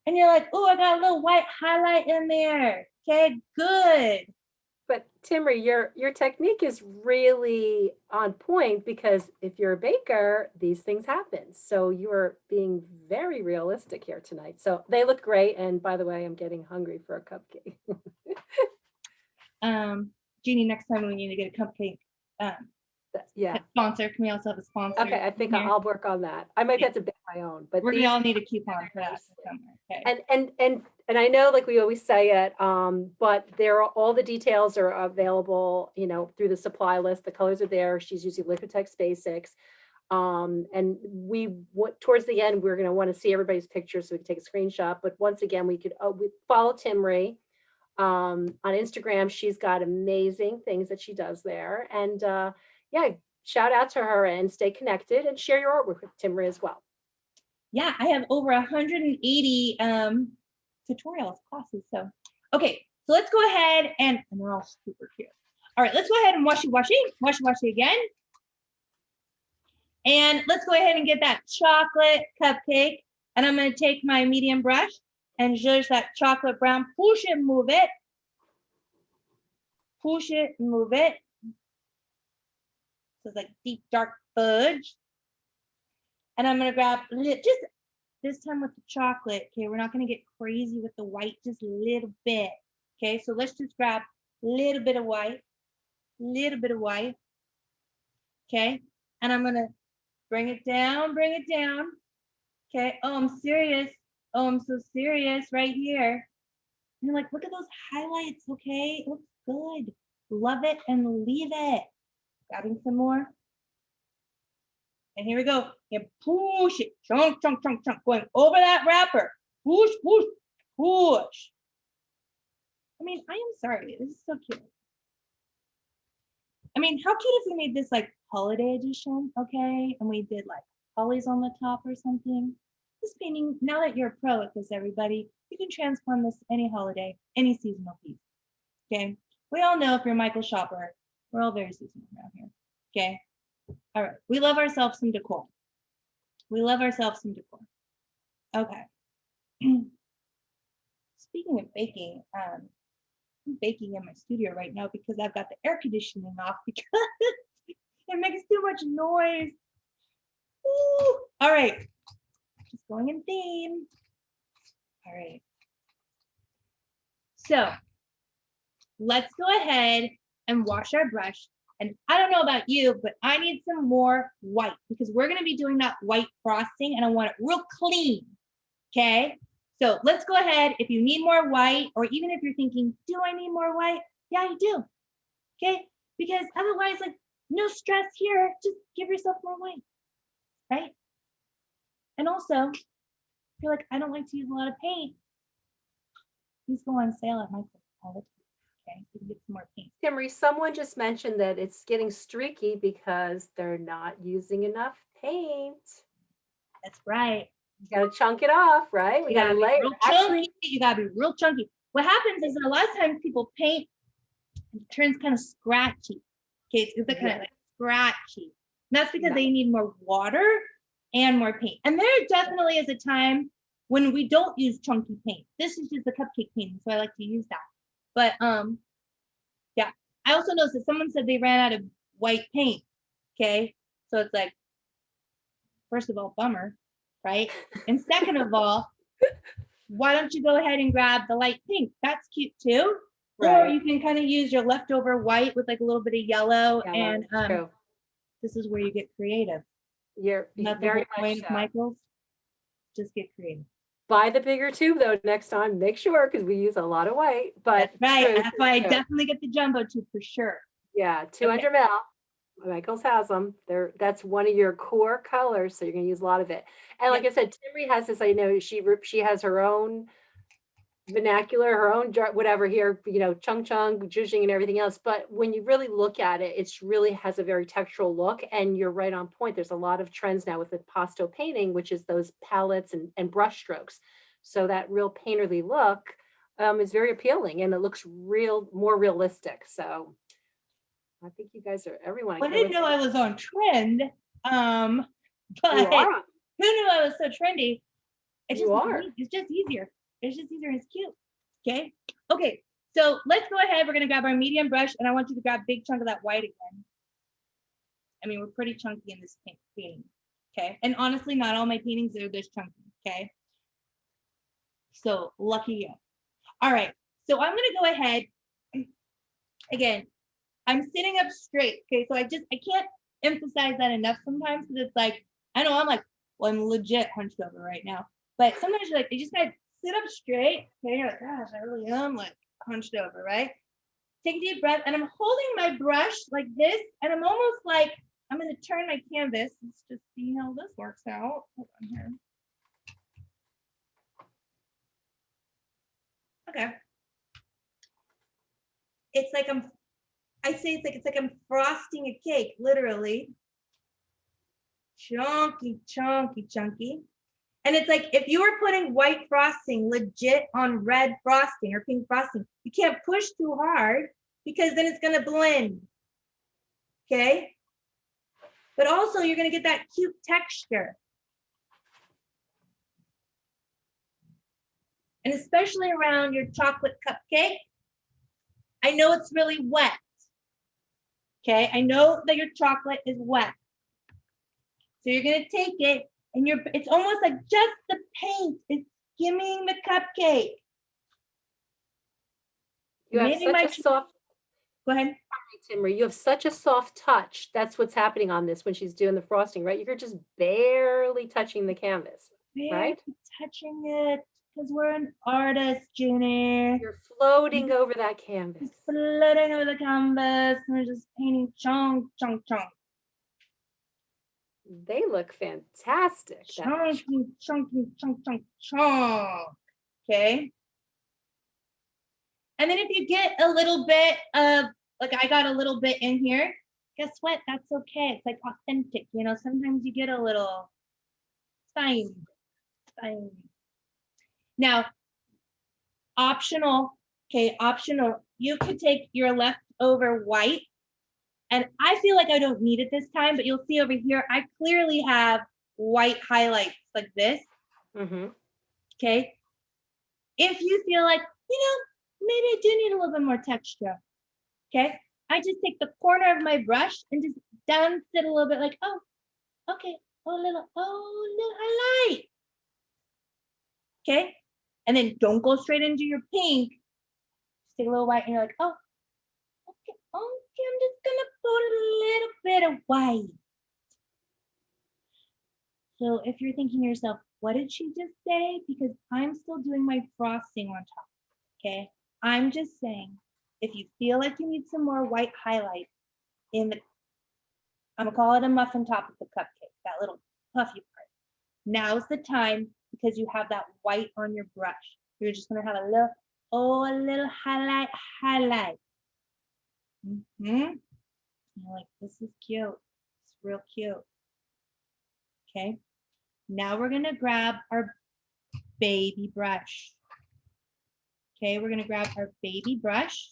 S2: And you're like, oh, I got a little white highlight in there. Okay, good.
S1: But Timry, your technique is really on point because if you're a baker, these things happen. So you're being very realistic here tonight. So they look great. And by the way, I'm getting hungry for a cupcake.
S2: Jeannie, next time we need to get a cupcake
S1: yeah.
S2: sponsor. Can we also have a sponsor?
S1: Okay, I think I'll work on that. I might have to bake my own, but
S2: we all need a coupon for that somewhere.
S1: Okay. And I know, like we always say it, but all the details are available, you know, through the supply list. The colors are there. She's using Liquitex Basics. And towards the end, we're going to want to see everybody's pictures so we can take a screenshot. But once again, we follow Timry on Instagram. She's got amazing things that she does there. And yeah, shout out to her and stay connected and share your artwork with Timry as well.
S2: Yeah, I have over 180 tutorials, classes. So, okay, so let's go ahead and they're all super cute. All right, let's go ahead and washy again. And let's go ahead and get that chocolate cupcake. And I'm gonna take my medium brush and zhuzh that chocolate brown, push it, move it. Push it, move it. So it's like deep, dark fudge. And I'm gonna grab, just this time with the chocolate, okay? We're not gonna get crazy with the white, just a little bit, okay? So let's just grab a little bit of white, okay? And I'm gonna bring it down, okay? Oh, I'm serious. Oh, I'm so serious right here. And you're like, look at those highlights, okay? It looks good. Love it and leave it. Grabbing some more. And here we go. And push it. Chunk, going over that wrapper. Push. I mean, I am sorry. This is so cute. I mean, how cute if we made this like holiday edition, okay? And we did like hollies on the top or something. This painting, now that you're a pro at this, everybody, you can transform this any holiday, any seasonal piece, okay? We all know if you're a Michael shopper, we're all very seasonal around here, okay? All right, we love ourselves some decor. Okay. Speaking of baking, I'm baking in my studio right now because I've got the air conditioning off because it makes too much noise. Ooh. All right, just going in theme. All right. So let's go ahead and wash our brush. And I don't know about you, but I need some more white because we're going to be doing that white frosting and I want it real clean. Okay. So let's go ahead. If you need more white, or even if you're thinking, do I need more white? Yeah, you do. Okay. Because otherwise, like, no stress here. Just give yourself more white. Right. And also, if you're like, I don't like to use a lot of paint, please go on sale at Michael's all the time. Okay, you can get some more paint.
S1: Timmy, someone just mentioned that it's getting streaky because they're not using enough paint.
S2: That's right.
S1: You gotta chunk it off, right? We gotta layer.
S2: Actually, you gotta be real chunky. What happens is that a lot of times people paint and it turns kind of scratchy. Okay, it's kind of like scratchy. And that's because they need more water and more paint. And there definitely is a time when we don't use chunky paint. This is just the cupcake painting, so I like to use that. But yeah, I also noticed that someone said they ran out of white paint. Okay, so it's like, first of all, bummer, right? And second of all, why don't you go ahead and grab the light pink? That's cute too. Right. Or you can kind of use your leftover white with like a little bit of yellow, and this is where you get creative.
S1: You're very much so.
S2: Michael's, just get creative.
S1: Buy the bigger tube though next time. Make sure, because we use a lot of white. But
S2: that's right. That's why I definitely get the jumbo tube for sure.
S1: Yeah, 200 ml. Michael's has them. That's one of your core colors, so you're gonna use a lot of it. And like I said, Timmy has this. I know she has her own vernacular, her own whatever here, you know, chung, zhuzhing, and everything else. But when you really look at it, it's really has a very textural look, and you're right on point. There's a lot of trends now with impasto painting, which is those palettes and brush strokes. So that real painterly look is very appealing, and it looks more realistic. So I think you guys are everyone.
S2: Well, I didn't know I was on trend, but who knew I was so trendy? It's just easier. It's just easier and it's cute. Okay. Okay. So let's go ahead. We're gonna grab our medium brush, and I want you to grab a big chunk of that white again. I mean, we're pretty chunky in this painting. Okay. And honestly, not all my paintings are this chunky. Okay. So lucky you. All right. So I'm gonna go ahead. Again, I'm sitting up straight. Okay. So I can't emphasize that enough sometimes, because it's like, I know I'm like, well, I'm legit hunched over right now. But sometimes you're like, you just gotta sit up straight. Okay, you're like, gosh, I really am like hunched over, right? Take a deep breath, and I'm holding my brush like this, and I'm almost like, I'm gonna turn my canvas. Let's just see how this works out. Hold on here. Okay. It's like it's like I'm frosting a cake, literally. Chunky, chunky, chunky. And it's like, if you were putting white frosting legit on red frosting or pink frosting, you can't push too hard because then it's going to blend. Okay. But also you're going to get that cute texture. And especially around your chocolate cupcake. I know it's really wet. Okay. I know that your chocolate is wet. So you're going to take it, and it's almost like just the paint is skimming the cupcake.
S1: You have such a soft.
S2: Go ahead.
S1: Timmy, you have such a soft touch. That's what's happening on this when she's doing the frosting, right? You're just barely touching the canvas, right?
S2: Touching it, because we're an artist, Junie.
S1: You're floating over that canvas.
S2: Floating over the canvas, and we're just painting chunk, chunk, chunk.
S1: They look fantastic.
S2: Chunky, chunky, chunk, chunk, chunk. Okay. And then if you get a little bit of, like I got a little bit in here, guess what? That's okay. It's like authentic, you know, sometimes you get a little tiny. Now, optional, okay, optional, you could take your leftover white, and I feel like I don't need it this time, but you'll see over here, I clearly have white highlights like this. Okay. If you feel like, you know, maybe I do need a little bit more texture. Okay. I just take the corner of my brush and just dance it a little bit like, oh, okay. Oh, little highlight. Okay. And then don't go straight into your pink. Just take a little white and you're like, oh, okay, I'm just gonna put a little bit of white. So if you're thinking to yourself, what did she just say? Because I'm still doing my frosting on top, okay? I'm just saying, if you feel like you need some more white highlight in the, I'm gonna call it a muffin top of the cupcake, that little puffy part. Now's the time because you have that white on your brush. You're just gonna have a little highlight. You're like, this is cute. It's real cute. Okay. Now we're gonna grab our baby brush. Okay, we're gonna grab our baby brush,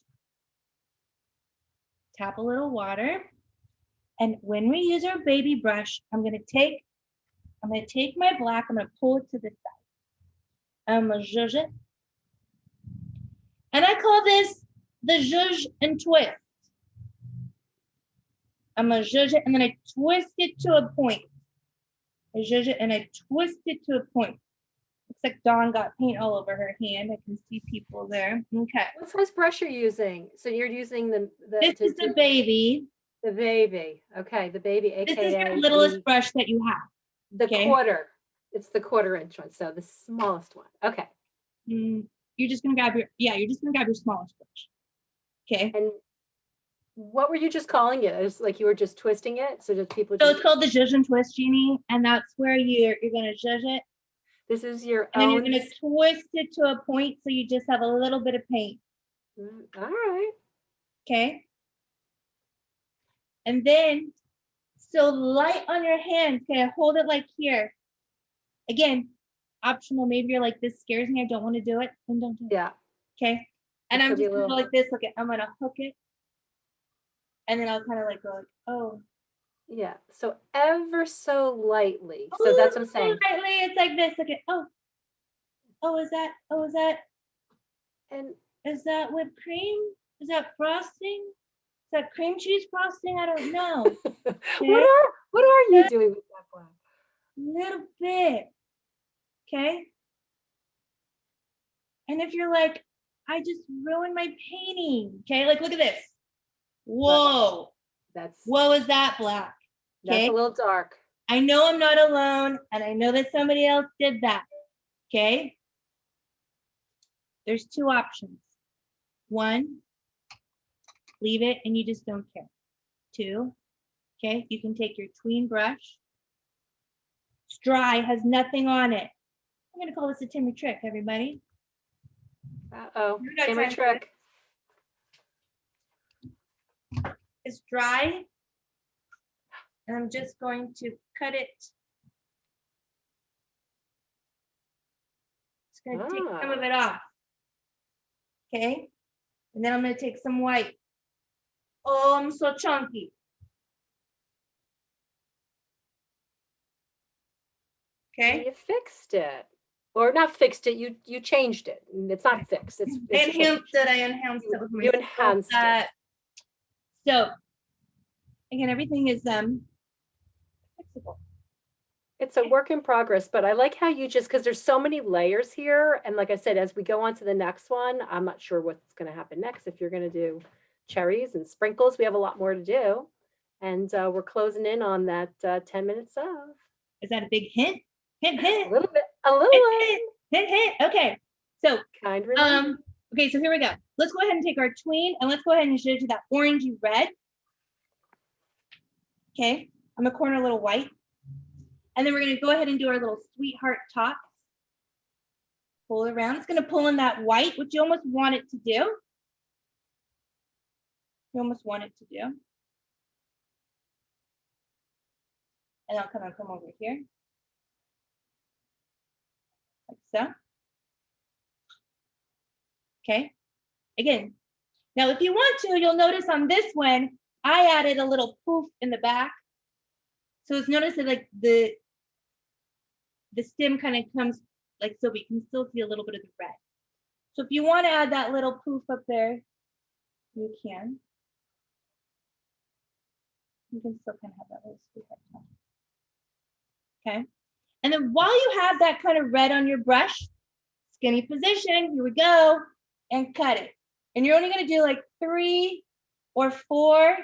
S2: tap a little water, and when we use our baby brush, I'm gonna take my black, I'm gonna pull it to the side. I'm gonna zhuzh it. And I call this the zhuzh and twist. I'm gonna zhuzh it and then I twist it to a point. I zhuzh it and I twist it to a point. Looks like Dawn got paint all over her hand. I can see people there. Okay.
S1: What size brush are you using? So you're using
S2: This is the baby.
S1: The baby. Okay, the baby, aka
S2: this is your littlest brush that you have.
S1: The quarter. It's the 1/4-inch one, so the smallest one. Okay.
S2: You're just gonna grab your smallest brush. Okay.
S1: And what were you just calling it? It was like you were just twisting it, so just people.
S2: So it's called the zhuzh and twist, Jeannie, and that's where you're gonna zhuzh it.
S1: This is your
S2: and then you're gonna twist it to a point so you just have a little bit of paint.
S1: All right.
S2: Okay. And then so light on your hands. Okay, hold it like here. Again, optional. Maybe you're like, this scares me. I don't want to do it. Then don't do it.
S1: Yeah.
S2: Okay. And I'm just gonna go like this. Look at, I'm gonna hook it. And then I'll kind of like go like, oh.
S1: Yeah. So ever so lightly. So that's what I'm saying.
S2: Lightly, it's like this. Look at, oh, is that?
S1: And
S2: is that whipped cream? Is that frosting? Is that cream cheese frosting? I don't know.
S1: Okay. What are you doing with that black?
S2: Little bit. Okay. And if you're like, I just ruined my painting. Okay, like look at this. Whoa. Whoa, is that black?
S1: Okay. That's a little dark.
S2: I know I'm not alone, and I know that somebody else did that. Okay. There's two options. One, leave it and you just don't care. Two, okay, you can take your tween brush. It's dry, has nothing on it. I'm gonna call this a Timmy trick, everybody.
S1: Uh-oh, Timmy trick.
S2: It's dry. And I'm just going to cut it. Just gonna take some of it off. Okay. And then I'm gonna take some white. Oh, I'm so chunky. Okay.
S1: You fixed it. Or not fixed it, you changed it. It's not fixed. It's
S2: I enhanced it with my
S1: You enhanced it.
S2: So again, everything is fixable.
S1: It's a work in progress, but I like how you just, because there's so many layers here. And like I said, as we go on to the next one, I'm not sure what's going to happen next. If you're going to do cherries and sprinkles, we have a lot more to do. And we're closing in on that 10 minutes of.
S2: Is that a big hint? Hint.
S1: A little bit.
S2: Hint. Okay. So,
S1: Kind
S2: okay, so here we go. Let's go ahead and take our tween and let's go ahead and zhuzh that orangey red. Okay, I'm gonna corner a little white. And then we're gonna go ahead and do our little sweetheart tops. Pull it around. It's gonna pull in that white, which you almost want it to do. You almost want it to do. And I'll come over here. Like so. Okay. Again, now if you want to, you'll notice on this one, I added a little poof in the back. So it's notice that like the stem kind of comes like so we can still see a little bit of the red. So if you want to add that little poof up there, you can. You can still kind of have that little sweetheart top. Okay. And then while you have that kind of red on your brush, it's skinny position, here we go, and cut it. And you're only gonna do like 3 or 4,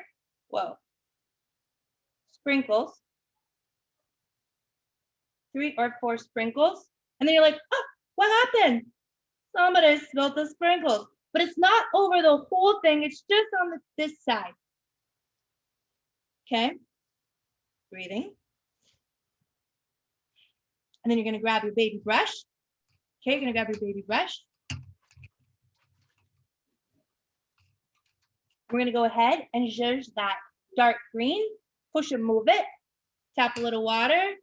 S2: sprinkles. 3 or 4 sprinkles. And then you're like, oh, what happened? Somebody spilled the sprinkles. But it's not over the whole thing, it's just on this side. Okay, breathing. And then you're gonna grab your baby brush. Okay, you're gonna grab your baby brush. We're gonna go ahead and zhuzh that dark green, push and move it, tap a little water,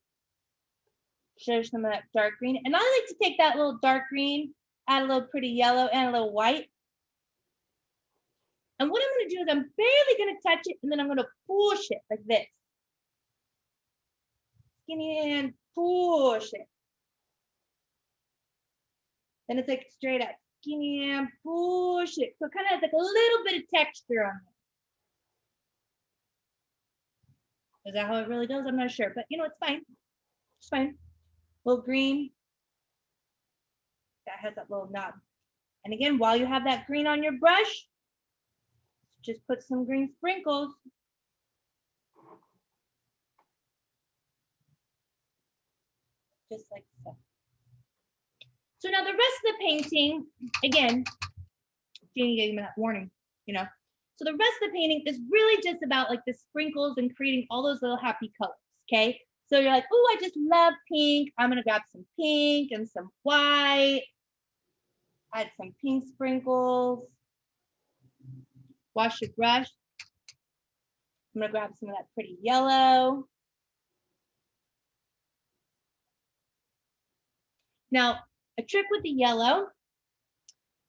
S2: zhuzh some of that dark green. And I like to take that little dark green, add a little pretty yellow and a little white. And what I'm gonna do is I'm barely gonna touch it and then I'm gonna push it like this. Skinny and push it. Then it's like straight up, skinny and push it. So it kind of has like a little bit of texture on it. Is that how it really goes? I'm not sure, but you know, it's fine. It's fine. Little green. That has that little knob. And again, while you have that green on your brush, just put some green sprinkles. Just like so. So now the rest of the painting, again, Jeannie gave me that warning, you know. So the rest of the painting is really just about like the sprinkles and creating all those little happy colors, okay? So you're like, oh, I just love pink. I'm gonna grab some pink and some white. Add some pink sprinkles. Wash your brush. I'm gonna grab some of that pretty yellow. Now, a trick with the yellow,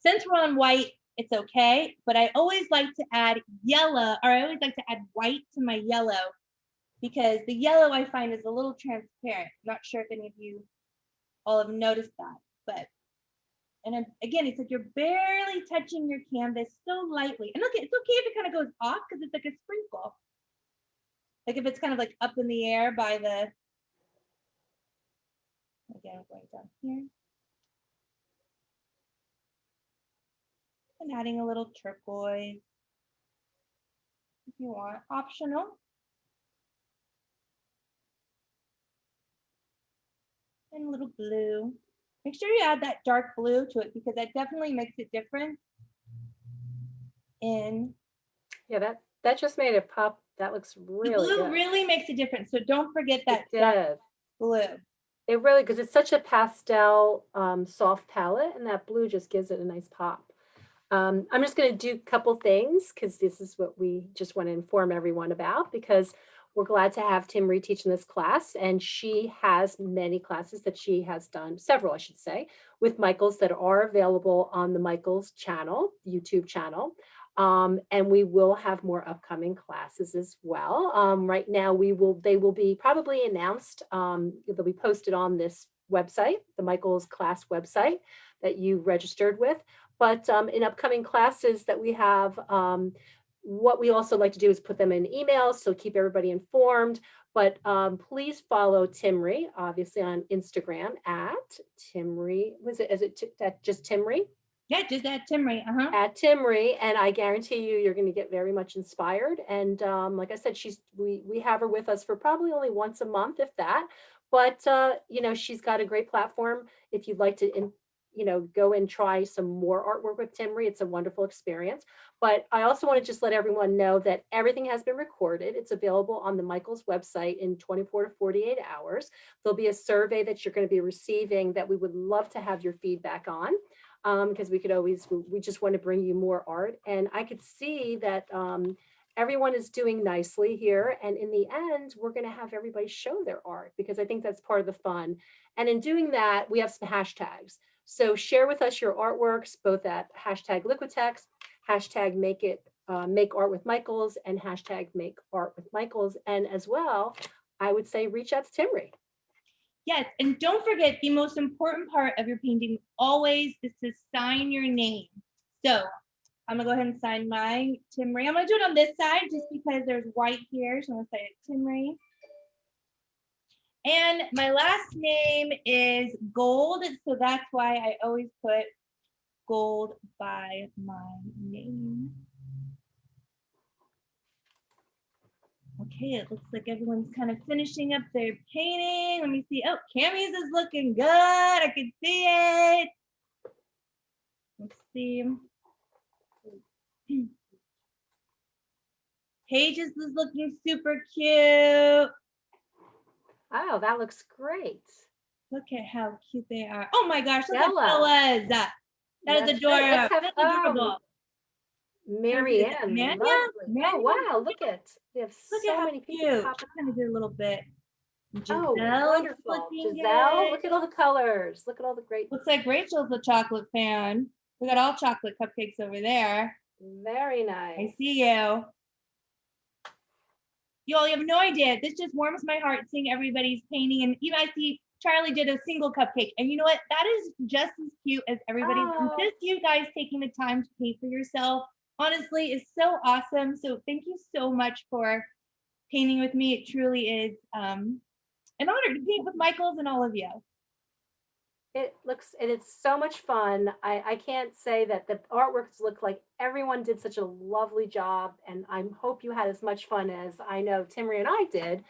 S2: since we're on white, it's okay, but I always like to add yellow, or I always like to add white to my yellow because the yellow I find is a little transparent. I'm not sure if any of you all have noticed that, but, and then, again, it's like you're barely touching your canvas so lightly. And look, it's okay if it kind of goes off because it's like a sprinkle. Like if it's kind of like up in the air by the, again, I'm going down here. And adding a little turquoise if you want, optional. And a little blue. Make sure you add that dark blue to it because that definitely makes it different.
S1: Yeah, that just made it pop. That looks really
S2: good. The blue
S1: good.
S2: really makes a difference. So don't forget that dark blue.
S1: It really, because it's such a pastel soft palette, and that blue just gives it a nice pop. I'm just going to do a couple things because this is what we just want to inform everyone about, because we're glad to have Timri teaching this class, and she has many classes that she has done, several I should say, with Michaels that are available on the Michaels channel, YouTube channel. And we will have more upcoming classes as well. Right now they will be probably announced, they'll be posted on this website, the Michaels class website that you registered with. But in upcoming classes that we have, what we also like to do is put them in emails, so keep everybody informed. But please follow Timri, obviously on Instagram at Timri. Just Timri?
S2: Yeah, just at Timri.
S1: At Timri, and I guarantee you're going to get very much inspired. And like I said, we have her with us for probably only once a month, if that. But you know, she's got a great platform. If you'd like to, go and try some more artwork with Timri, it's a wonderful experience. But I also want to just let everyone know that everything has been recorded. It's available on the Michaels website in 24 to 48 hours. There'll be a survey that you're going to be receiving that we would love to have your feedback on. Because we just want to bring you more art. And I could see that everyone is doing nicely here. And in the end, we're going to have everybody show their art, because I think that's part of the fun. And in doing that, we have some hashtags. So share with us your artworks, both at hashtag Liquitex, hashtag make art with Michaels, and hashtag make art with Michaels. And as well, I would say reach out to Timri.
S2: Yes, and don't forget, the most important part of your painting always is to sign your name. So I'm gonna go ahead and sign my Timri. I'm gonna do it on this side just because there's white here, so I'm gonna say Timri. And my last name is Gold, so that's why I always put Gold by my name. Okay, it looks like everyone's kind of finishing up their painting. Let me see. Oh, Cammy's is looking good. I can see it. Let's see. Paige's is looking super cute.
S1: Oh, that looks great.
S2: Look at how cute they are. Oh my gosh, look
S1: Stella.
S2: at Bella's. That is
S1: That's
S2: adorable.
S1: great. Let's have,
S2: That's adorable.
S1: Marianne.
S2: Mania?
S1: Lovely. Oh, wow. Look at, we have
S2: Look
S1: so
S2: at how
S1: many people
S2: cute.
S1: popping.
S2: I'm gonna do a little bit.
S1: Oh,
S2: Giselle's
S1: wonderful.
S2: looking
S1: Giselle,
S2: good.
S1: look at all the colors. Look at all the great.
S2: Looks like Rachel's a chocolate fan. We got all chocolate cupcakes over there.
S1: Very nice.
S2: I see you. You all have no idea. This just warms my heart seeing everybody's painting. And even I see Charlie did a single cupcake. And you know what? That is just as cute as everybody's. And
S1: Oh.
S2: just you guys taking the time to paint for yourself, honestly, is so awesome. So thank you so much for painting with me. It truly is an honor to paint with Michaels and all of you.
S1: It looks, and it's so much fun. I can't say that the artworks look like everyone did such a lovely job. And I hope you had as much fun as I know Timry and I did.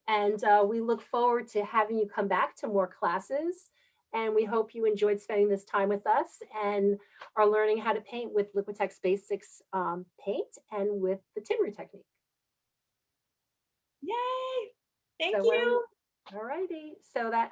S1: And we look forward to having you come back to more classes. And we hope you enjoyed spending this time with us and are learning how to paint with Liquitex Basics paint and with the Timry technique.
S2: Yay! Thank
S1: So
S2: you.
S1: all righty. So that